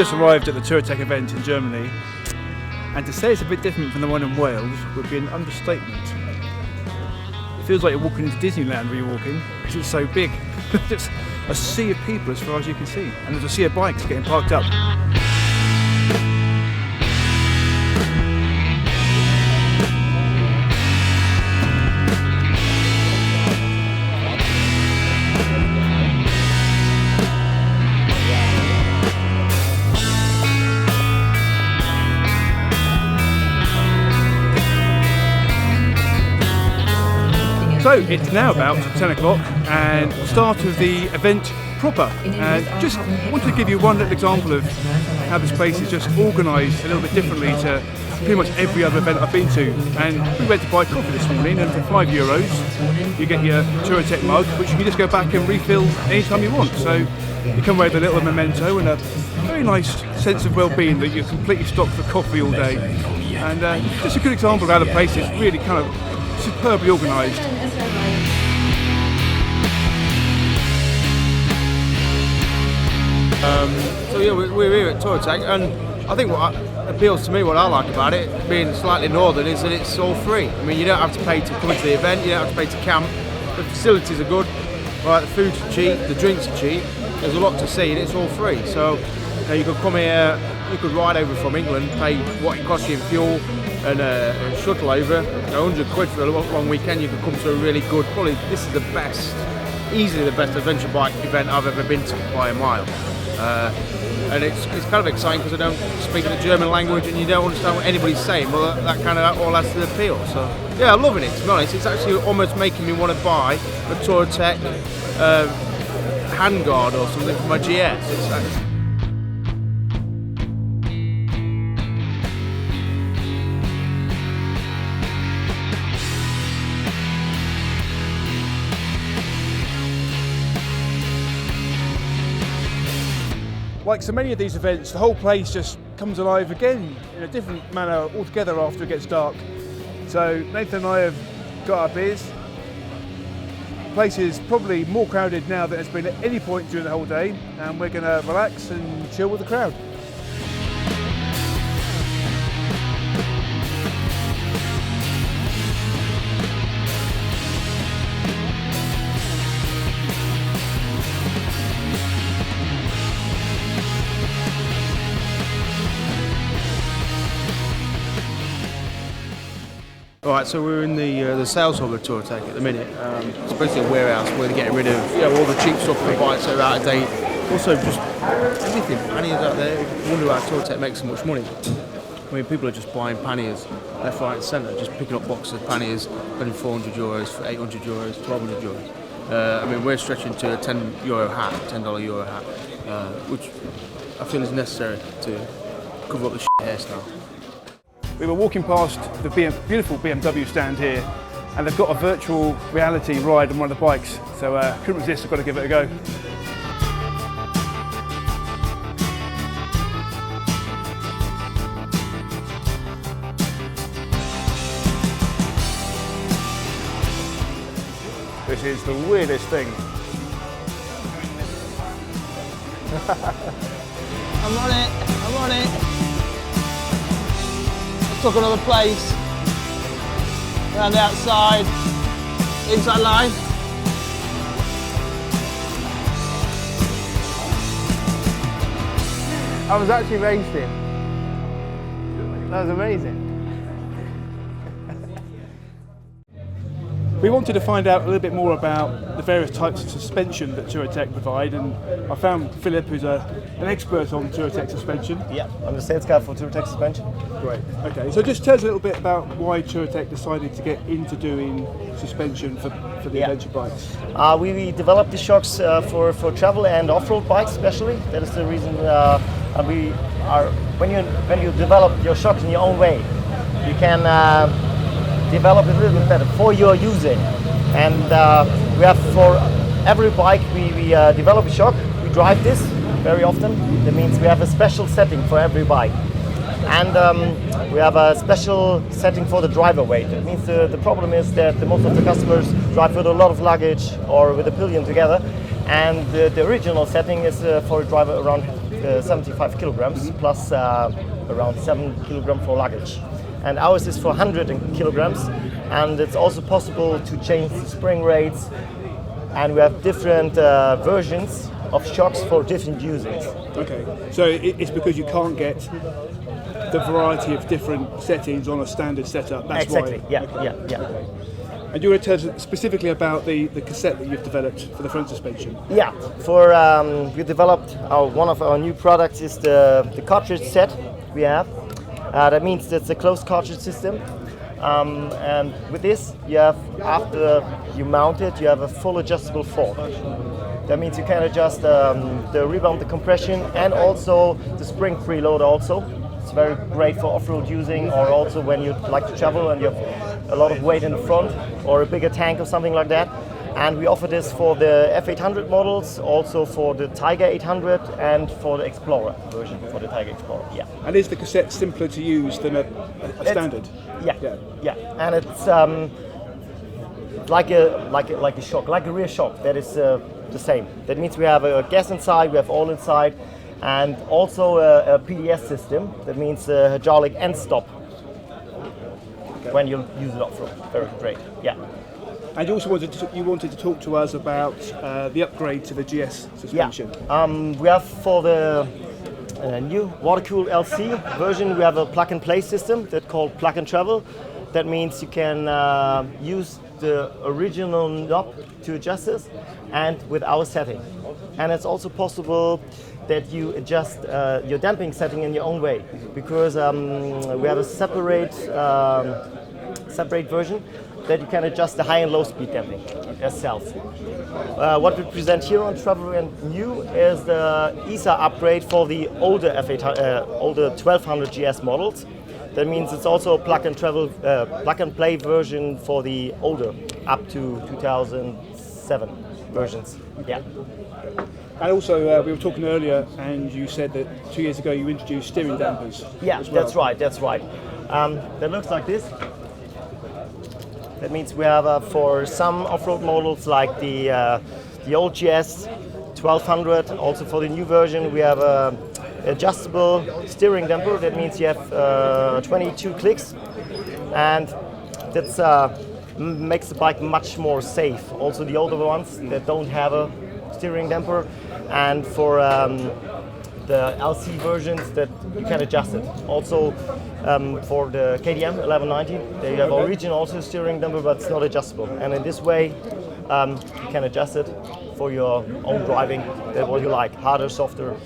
just arrived at the Touratech event in Germany, and to say it's a bit different from the one in Wales would be an understatement. It feels like you're walking into Disneyland where you're walking, because it's so big. It's a sea of people as far as you can see, and there's a sea of bikes getting parked up. So it's now about 10 o'clock and the start of the event proper, and just wanted to give you one little example of how this place is just organised a little bit differently to pretty much every other event I've been to. And we went to buy coffee this morning, and for €5 you get your Touratech mug, which you can just go back and refill anytime you want. So you come away with a little memento and a very nice sense of well-being that you're completely stocked for coffee all day. And just a good example of how the place is really kind of superbly organised. So yeah, we're here at Touratech, and I think what appeals to me, what I like about it, being slightly northern, is that it's all free. I mean, you don't have to pay to come into the event, you don't have to pay to camp. The facilities are good, right? The food's cheap, the drinks are cheap. There's a lot to see, and it's all free. So you could come here, you could ride over from England, pay what it costs you in fuel, and a shuttle over, £100 for a long weekend. You could come to a really good, probably this is the best, easily the best adventure bike event I've ever been to by a mile. And it's kind of exciting because I don't speak the German language and you don't understand what anybody's saying. Well, that kind of all adds to the appeal. So yeah, I'm loving it, to be honest. It's actually almost making me want to buy a Touratech handguard or something for my GS. Like so many of these events, the whole place just comes alive again in a different manner altogether after it gets dark. So Nathan and I have got our beers. The place is probably more crowded now than it's been at any point during the whole day, and we're going to relax and chill with the crowd. Alright, so we're in the sales hall of Touratech at the minute. It's basically a warehouse where they're getting rid of all the cheap stuff, the bikes that are out of date. Also just everything, panniers out there. I wonder how Touratech makes so much money. I mean, people are just buying panniers left, right and centre, just picking up boxes of panniers, spending €400, for €800, €1,200. I mean, we're stretching to a €10 hat, $10 hat, which I feel is necessary to cover up the hairstyle. We were walking past the beautiful BMW stand here, and they've got a virtual reality ride on one of the bikes, so couldn't resist, I've got to give it a go. This is the weirdest thing. I'm on it. Took another place, around the outside, inside line. I was actually racing. That was amazing. We wanted to find out a little bit more about the various types of suspension that Touratech provide, and I found Philip, who's an expert on Touratech suspension. Yeah, I'm the sales guy for Touratech suspension. Great. Okay, so just tell us a little bit about why Touratech decided to get into doing suspension for the adventure bikes. We developed the shocks for travel and off-road bikes especially. That is the reason when you develop your shocks in your own way, you can develop it a little bit better for your using. And we have for every bike we develop a shock. We drive this very often. That means we have a special setting for every bike. And we have a special setting for the driver weight. That means the problem is that most of the customers drive with a lot of luggage or with a pillion together. And the original setting is for a driver around 75 kilograms plus around 7 kilograms for luggage. And ours is for 100 kilograms, and it's also possible to change the spring rates, and we have different versions of shocks for different users. Okay, so it's because you can't get the variety of different settings on a standard setup. That's Exactly. why. Yeah, Okay. yeah. And you want to tell us specifically about the cassette that you've developed for the front suspension? Yeah, we developed one of our new products is the cartridge set we have. That means it's a closed cartridge system. And with this, you have, after you mount it, you have a full adjustable fork. That means you can adjust the rebound, the compression, and also the spring preload also. It's very great for off-road using, or also when you like to travel and you have a lot of weight in the front, or a bigger tank or something like that. And we offer this for the F800 models, also for the Tiger 800, and for the Explorer version, for the Tiger Explorer, yeah. And is the cassette simpler to use than a standard? Yeah. And it's like a shock, like a rear shock. That is the same. That means we have a gas inside, we have oil inside, and also a PDS system. That means hydraulic end stop when you use it off-road. Very great. Yeah. And you also wanted to talk to us about the upgrade to the GS suspension. Yeah. We have for the new water-cooled LC version, we have a plug-and-play system that's called Plug and Travel. That means you can use the original knob to adjust this, and with our setting. And it's also possible that you adjust your damping setting in your own way, because we have a separate version that you can adjust the high and low speed damping yourself. What we present here on Travel and New is the ESA upgrade for the older older 1200 GS models. That means it's also a plug and play version for the older, up to 2007 versions. Yeah. And also, we were talking earlier, and you said that 2 years ago you introduced steering dampers. Yeah, as well. that's right. That looks like this. That means we have for some off-road models like the old GS 1200, also for the new version we have adjustable steering damper. That means you have 22 clicks, and that makes the bike much more safe. Also the older ones that don't have a steering damper, and for the LC versions that you can adjust it. Also for the KTM 1190, they have original also steering damper, but it's not adjustable. And in this way, you can adjust it for your own driving, what you like, harder, softer,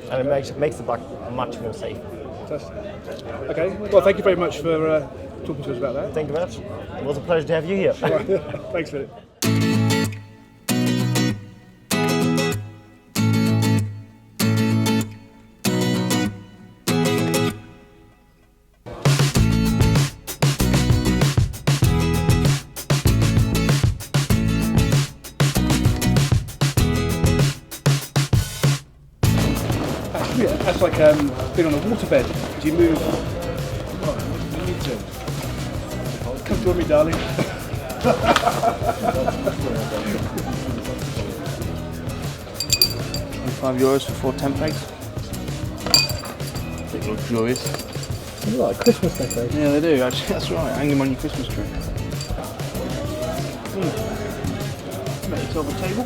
and it makes the bike much more safe. Fantastic. Okay, well, thank you very much for talking to us about that. Thank you very much. It was a pleasure to have you here. Thanks, Philip. Yeah, that's like being on a waterbed. Do you move? Oh, you need to. Come join me, darling. €5 for 4 temp bags. Bit luxurious. They look like Christmas decorations. Yeah, they do. Actually, that's right. Hang them on your Christmas tree. Make yourself a table.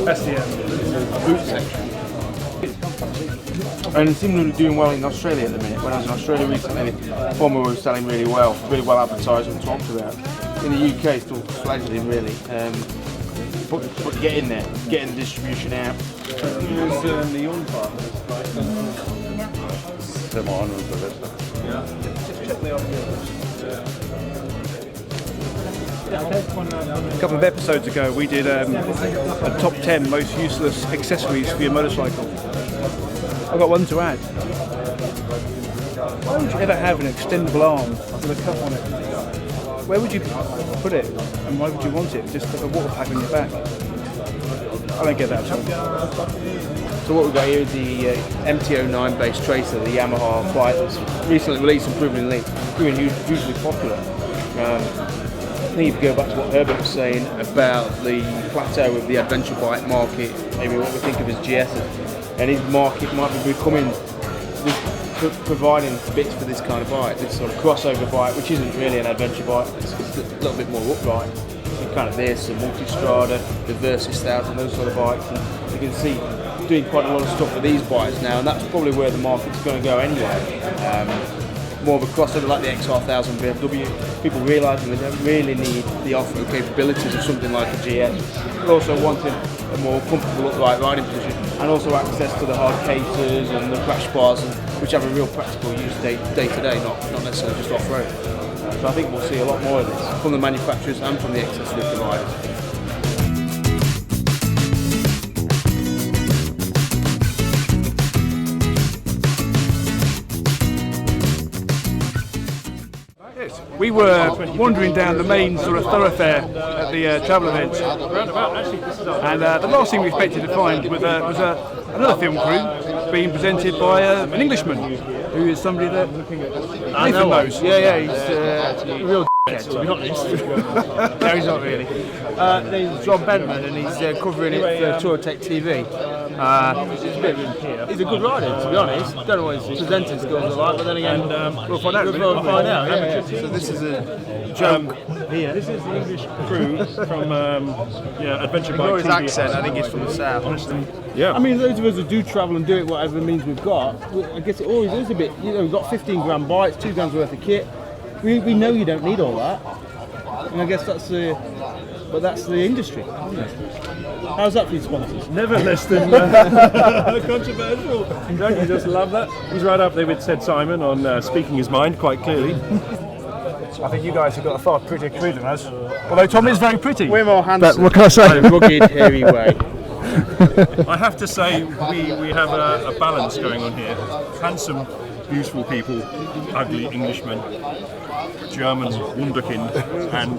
That's the Boot section. And it seems to be doing well in Australia at the minute. When I was in Australia recently, Formula was selling really well advertised and talked about. In the UK, it's still fledgling really. But get in there, getting the distribution out. Here's the young part. A couple of episodes ago, we did a top 10 most useless accessories for your motorcycle. I've got one to add. Why would you ever have an extendable arm with a cup on it? Where would you put it, and why would you want it? Just put a water pack on your back. I don't get that at all. So what we've got here is the MT-09 based tracer, the Yamaha bike that's recently released and proven hugely popular. I think if you go back to what Herbert was saying about the plateau of the adventure bike market, maybe what we think of as GSs, and his market might be becoming providing bits for this kind of bike, this sort of crossover bike, which isn't really an adventure bike, it's a little bit more upright. So kind of this, the Multistrada, the Versys 1000, those sort of bikes, and you can see doing quite a lot of stuff with these bikes now, and that's probably where the market's going to go anyway. More of a crossover like the XR1000 BMW, people realising they don't really need the off-road capabilities of something like a GS, but also wanting a more comfortable upright riding position, and also access to the hard cases and the crash bars, which have a real practical use day to day, not necessarily just off-road. So I think we'll see a lot more of this from the manufacturers and from the accessory providers. We were wandering down the main sort of thoroughfare at the travel event, and the last thing we expected to find was another film crew being presented by an Englishman, who is somebody that Nathan knows. Yeah, he's a real dickhead, to be honest. No, he's not really. He's John Bentman, and he's covering it for Touratech TV. He's a good rider, to be honest. Don't know what his presenting skills are like, but then again, we'll find out. Yeah. So this is a joke here. This is the English crew from Adventure Bike his TV. accent, I think he's from the south. Honestly, yeah. I mean, those of us who do travel and do it whatever means we've got, I guess it always is a bit, we've got 15 grand bikes, 2 grand's worth of kit. We know you don't need all that. And I guess that's the industry. How's that for your sponsors? Never less than controversial. Don't you just love that? He's right up there with Ted Simon on speaking his mind quite clearly. I think you guys have got a far prettier crew than us. Although Tom is very pretty. We're more handsome. But what can I say? In a rugged, hairy way. I have to say we have a balance going on here. Handsome, beautiful people, ugly Englishmen, German wunderkind, and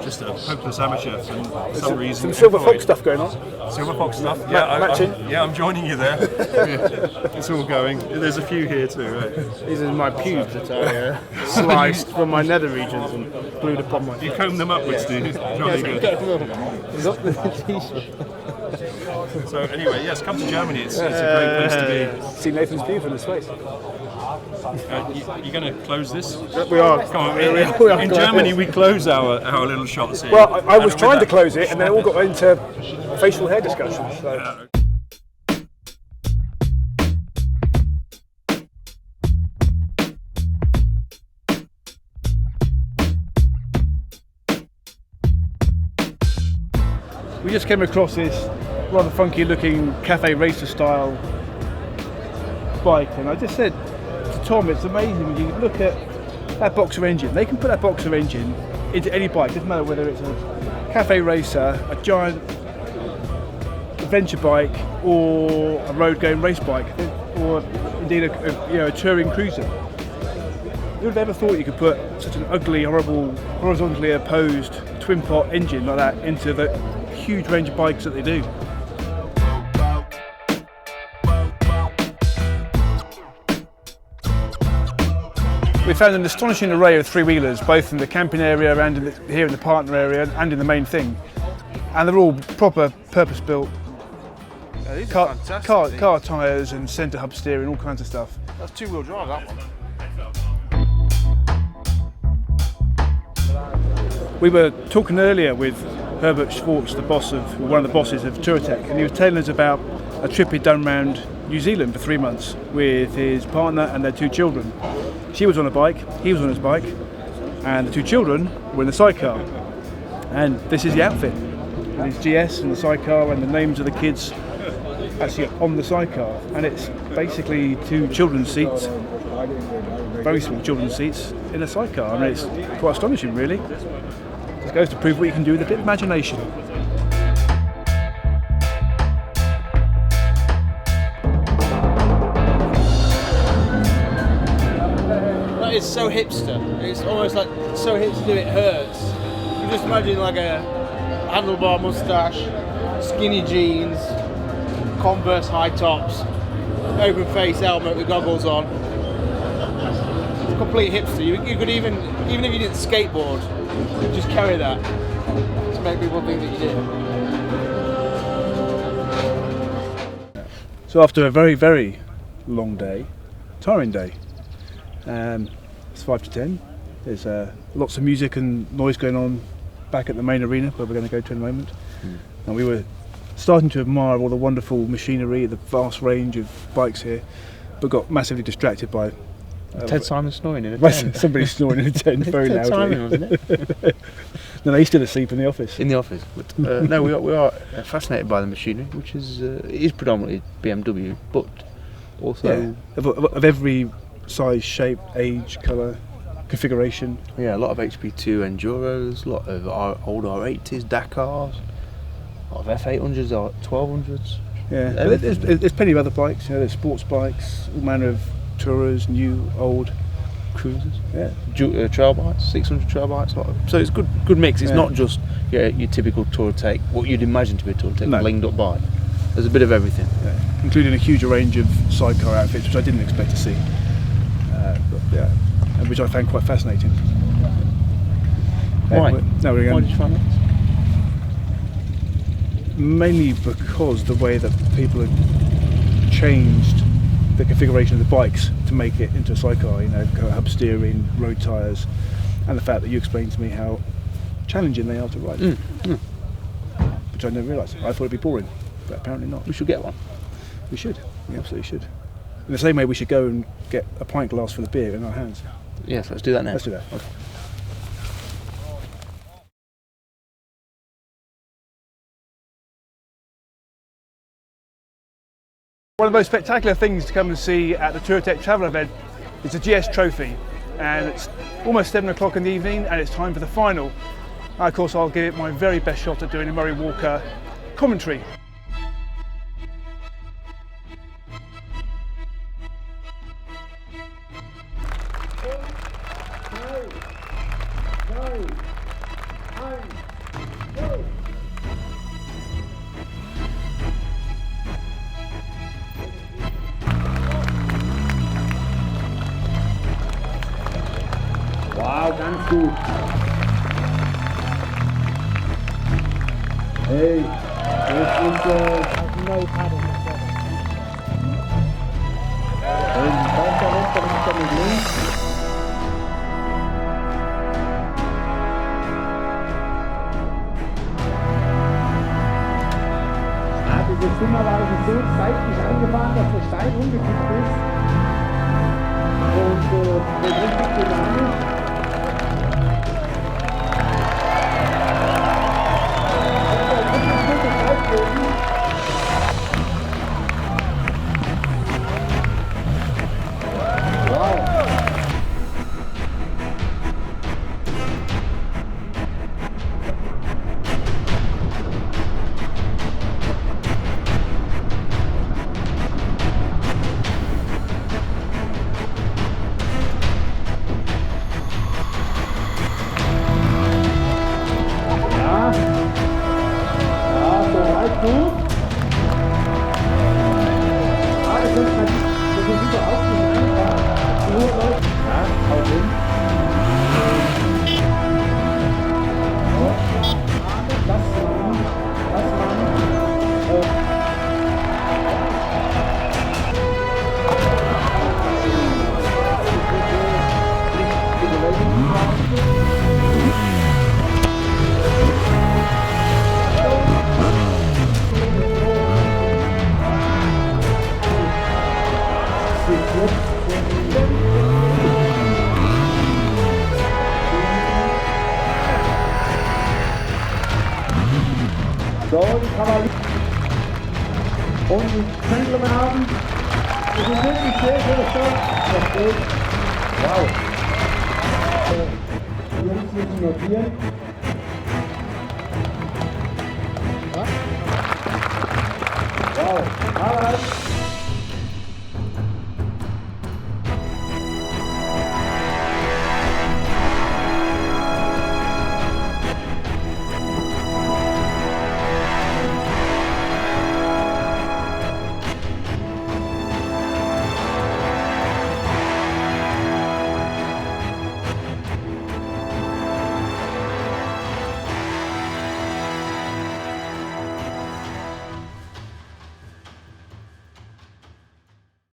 just a hopeless amateur for some reason. Some Silver Fox stuff going on. Silver Fox stuff, matching. I'm joining you there. It's all going. There's a few here too, right? These are my pubes that I sliced from my nether regions and glued upon my. You comb them upwards, do you? Jolly good. So anyway, yes, come to Germany. It's a great place to See Nathan's view from the space. be. You're going to close this? We are. Come on, in Germany, we close our little shots here. Well, I was trying to close it, and then it all got into facial hair discussions. So. We just came across this rather funky looking cafe racer style bike, and I just said to Tom, it's amazing when you look at that boxer engine. They can put that boxer engine into any bike, doesn't matter whether it's a cafe racer, a giant adventure bike, or a road going race bike, or indeed a touring cruiser. Who would have ever thought you could put such an ugly, horrible, horizontally opposed twin pot engine like that into the huge range of bikes that they do? We found an astonishing array of three-wheelers, both in the camping area and here in the partner area and in the main thing. And they're all proper, purpose-built car tyres and centre hub steering, all kinds of stuff. That's two-wheel drive, that one. We were talking earlier with Herbert Schwartz, one of the bosses of Touratech, and he was telling us about a trip he'd done around New Zealand for 3 months with his partner and their 2 children. She was on a bike, he was on his bike, and the 2 children were in the sidecar. And this is the outfit, with his GS and the sidecar and the names of the kids actually on the sidecar. And it's basically 2 children's seats, very small children's seats in a sidecar. I mean, it's quite astonishing, really. It goes to prove what you can do with a bit of imagination. That is so hipster. It's almost like so hipster it hurts. You just imagine like a handlebar moustache, skinny jeans, Converse high tops, open face helmet with goggles on. Complete hipster. You could even if you didn't skateboard, just carry that to make people think that you did. So after a very, very long day, tiring day, it's 5 to 10. There's lots of music and noise going on back at the main arena where we're going to go to in a moment. And we were starting to admire all the wonderful machinery, the vast range of bikes here, but got massively distracted by Ted Simon snoring in a tent. somebody snoring in a tent very Ted loudly. Simon, wasn't it? No, he's still asleep in the office. In the office. But, no, we are fascinated by the machinery, which is predominantly BMW, but also of every size, shape, age, colour, configuration. a lot of HP2 Enduros, a lot of old R80s, Dakars, a lot of F800s, 1200s. Yeah, but there's plenty of other bikes. There's sports bikes, all manner of Tourers, new, old, cruisers. Trail bikes, 600 trail bikes. So it's good mix. It's not just your typical Touratech, what you'd imagine to be a Touratech, blinged up bike. There's a bit of everything, including a huge range of sidecar outfits, which I didn't expect to see, and which I found quite fascinating. Why? Why did you find that? Mainly because the way that people have changed the configuration of the bikes to make it into a sidecar, hub steering, road tyres, and the fact that you explained to me how challenging they are to ride, which I never realised. I thought it'd be boring, but apparently not. We should get one. We should. We absolutely should. In the same way we should go and get a pint glass full of beer in our hands. Yes, let's do that now. Let's do that. Okay. One of the most spectacular things to come and see at the Touratech travel event is the GS Trophy, and it's almost 7 o'clock in the evening and it's time for the final. And of course I'll give it my very best shot at doing a Murray Walker commentary. Wow, ganz gut. Hey, this is no paddle. Diese Zimmer war so seitlich angefahren, dass der Stein umgekippt ist. Und der richtig dynamisch. So, die Kavallerie und die Gentlemen haben. Das ist wirklich sehr Start. Das geht. Wow. Die Jungs müssen notieren. Wow. Alright.